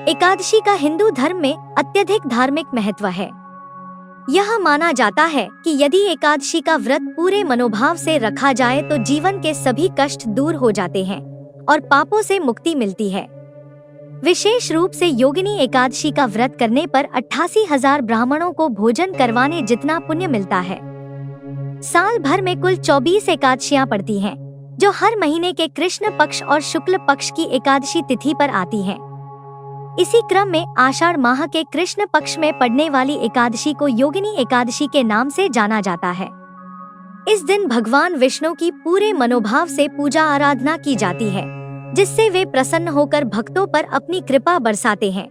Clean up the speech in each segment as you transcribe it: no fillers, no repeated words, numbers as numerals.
एकादशी का हिंदू धर्म में अत्यधिक धार्मिक महत्व है। यह माना जाता है कि यदि एकादशी का व्रत पूरे मनोभाव से रखा जाए तो जीवन के सभी कष्ट दूर हो जाते हैं और पापों से मुक्ति मिलती है। विशेष रूप से योगिनी एकादशी का व्रत करने पर 88,000 ब्राह्मणों को भोजन करवाने जितना पुण्य मिलता है। साल भर में कुल 24 एकादशियां पड़ती हैं, जो हर महीने के कृष्ण पक्ष और शुक्ल पक्ष की एकादशी तिथि पर आती हैं। इसी क्रम में आषाढ़ माह के कृष्ण पक्ष में पड़ने वाली एकादशी को योगिनी एकादशी के नाम से जाना जाता है। इस दिन भगवान विष्णु की पूरे मनोभाव से पूजा आराधना की जाती है, जिससे वे प्रसन्न होकर भक्तों पर अपनी कृपा बरसाते हैं।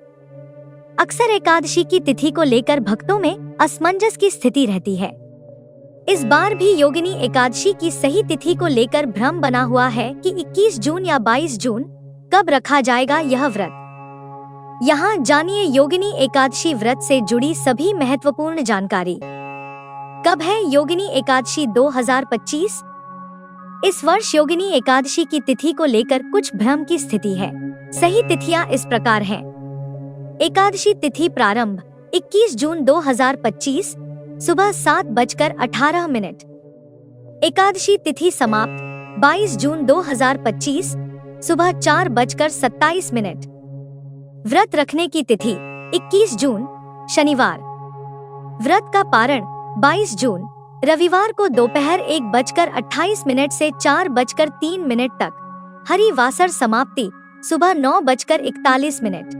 अक्सर एकादशी की तिथि को लेकर भक्तों में असमंजस की स्थिति रहती है। इस बार भी योगिनी एकादशी की सही तिथि को लेकर भ्रम बना हुआ है कि 21 जून या 22 जून कब रखा जाएगा यह व्रत। यहाँ जानिए योगिनी एकादशी व्रत से जुड़ी सभी महत्वपूर्ण जानकारी। कब है योगिनी एकादशी 2025? इस वर्ष योगिनी एकादशी की तिथि को लेकर कुछ भ्रम की स्थिति है। सही तिथियां इस प्रकार हैं। एकादशी तिथि प्रारंभ 21 जून 2025 सुबह 7:18। एकादशी तिथि समाप्त 22 जून 2025 सुबह 4:27। व्रत रखने की तिथि 21 जून शनिवार। व्रत का पारण 22 जून रविवार को दोपहर 1:28 से 4:03 तक। हरिवासर समाप्ति सुबह 9:41।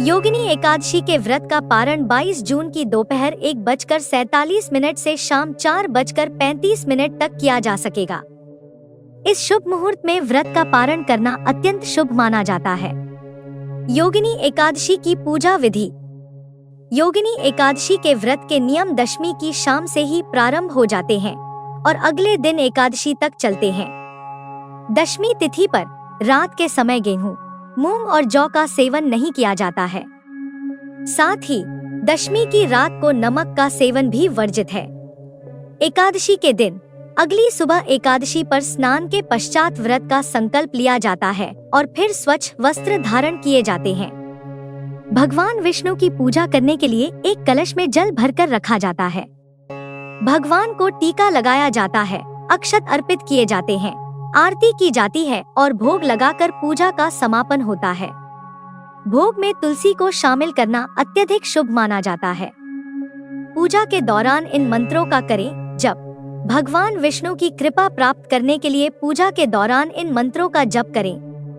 योगिनी एकादशी के व्रत का पारण 22 जून की दोपहर 1:47 से शाम 4:35 तक किया जा सकेगा। इस शुभ मुहूर्त में व्रत का पारण करना अत्यंत शुभ माना जाता है। योगिनी एकादशी की पूजा विधि। योगिनी एकादशी के व्रत के नियम दशमी की शाम से ही प्रारंभ हो जाते हैं और अगले दिन एकादशी तक चलते हैं। दशमी तिथि पर रात के समय गेहूं, मूंग और जौ का सेवन नहीं किया जाता है। साथ ही दशमी की रात को नमक का सेवन भी वर्जित है। एकादशी के दिन अगली सुबह एकादशी पर स्नान के पश्चात व्रत का संकल्प लिया जाता है और फिर स्वच्छ वस्त्र धारण किए जाते हैं। भगवान विष्णु की पूजा करने के लिए एक कलश में जल भरकर रखा जाता है। भगवान को टीका लगाया जाता है, अक्षत अर्पित किए जाते हैं, आरती की जाती है और भोग लगाकर पूजा का समापन होता है। भोग में तुलसी को शामिल करना अत्यधिक शुभ माना जाता है। पूजा के दौरान इन मंत्रों का करें जप। भगवान विष्णु की कृपा प्राप्त करने के लिए पूजा के दौरान इन मंत्रों का जप करें।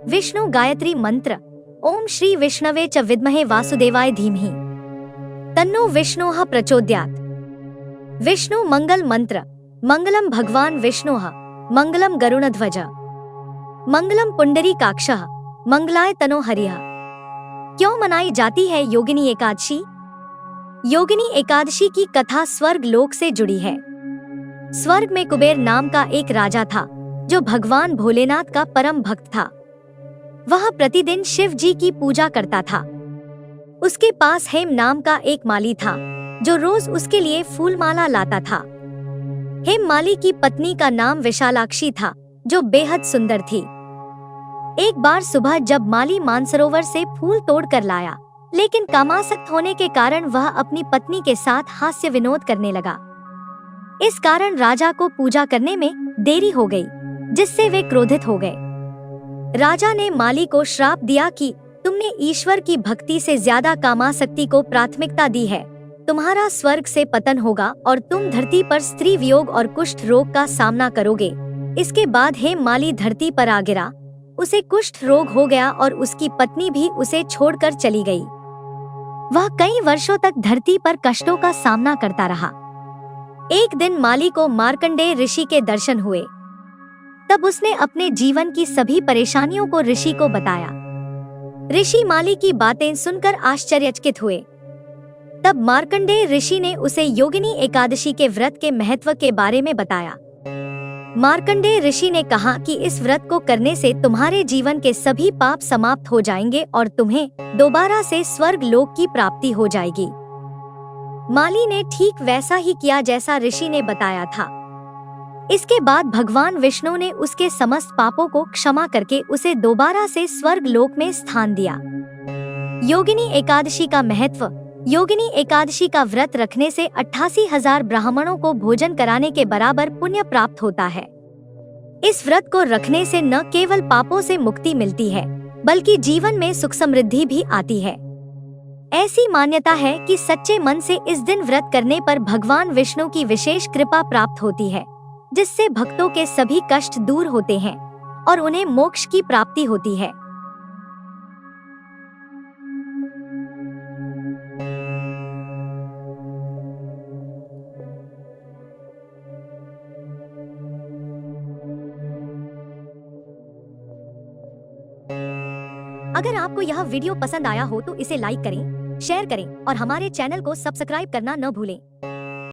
विष्णु गायत्री मंत्र, ओम श्री विष्णवे च विद्महे वासुदेवाय धीमहि तन्नो विष्णुः प्रचोदयात्। विष्णु मंगल मंत्र, मंगलम भगवान विष्णुः, मंगलम गरुणध्वज, मंगलम पुंडरीकाक्षः, मंगलाय तनो हरिः। क्यों मनाई जाती है योगिनी एकादशी? योगिनी एकादशी की कथा स्वर्ग लोक से जुड़ी है। स्वर्ग में कुबेर नाम का एक राजा था, जो भगवान भोलेनाथ का परम भक्त था। वह प्रतिदिन शिव जी की पूजा करता था। उसके पास हेम नाम का एक माली था, जो रोज उसके लिए फूलमाला लाता था। हेम माली की पत्नी का नाम विशालाक्षी था, जो बेहद सुंदर थी। एक बार सुबह जब माली मानसरोवर से फूल तोड़ कर लाया, लेकिन कामासक्त होने के कारण वह अपनी पत्नी के साथ हास्य विनोद करने लगा। इस कारण राजा को पूजा करने में देरी हो गई, जिससे वे क्रोधित हो गए। राजा ने माली को श्राप दिया कि तुमने ईश्वर की भक्ति से ज्यादा कामासक्ति को प्राथमिकता दी है। तुम्हारा स्वर्ग से पतन होगा और तुम धरती पर स्त्री वियोग और कुष्ठ रोग का सामना करोगे। इसके बाद हेम माली धरती पर आ गिरा। उसे कुष्ठ रोग हो गया और उसकी पत्नी भी उसे छोड़कर चली गई। वह कई वर्षों तक धरती पर कष्टों का सामना करता रहा। एक दिन माली को मार्कंडेय ऋषि के दर्शन हुए। तब उसने अपने जीवन की सभी परेशानियों को ऋषि को बताया। ऋषि माली की बातें सुनकर आश्चर्यचकित हुए। तब मार्कंडेय ऋषि ने उसे योगिनी एकादशी के व्रत के महत्व के बारे में बताया। मार्कंडेय ऋषि ने कहा कि इस व्रत को करने से तुम्हारे जीवन के सभी पाप समाप्त हो जाएंगे और तुम्हें दोबारा से स्वर्ग लोक की प्राप्ति हो जाएगी। माली ने ठीक वैसा ही किया जैसा ऋषि ने बताया था। इसके बाद भगवान विष्णु ने उसके समस्त पापों को क्षमा करके उसे दोबारा से स्वर्ग लोक में स्थान दिया। योगिनी एकादशी का महत्व। योगिनी एकादशी का व्रत रखने से 88,000 ब्राह्मणों को भोजन कराने के बराबर पुण्य प्राप्त होता है। इस व्रत को रखने से न केवल पापों से मुक्ति मिलती है, बल्कि जीवन में सुख समृद्धि भी आती है। ऐसी मान्यता है कि सच्चे मन से इस दिन व्रत करने पर भगवान विष्णु की विशेष कृपा प्राप्त होती है, जिससे भक्तों के सभी कष्ट दूर होते हैं और उन्हें मोक्ष की प्राप्ति होती है। अगर आपको यह वीडियो पसंद आया हो तो इसे लाइक करें, शेयर करें और हमारे चैनल को सब्सक्राइब करना न भूलें।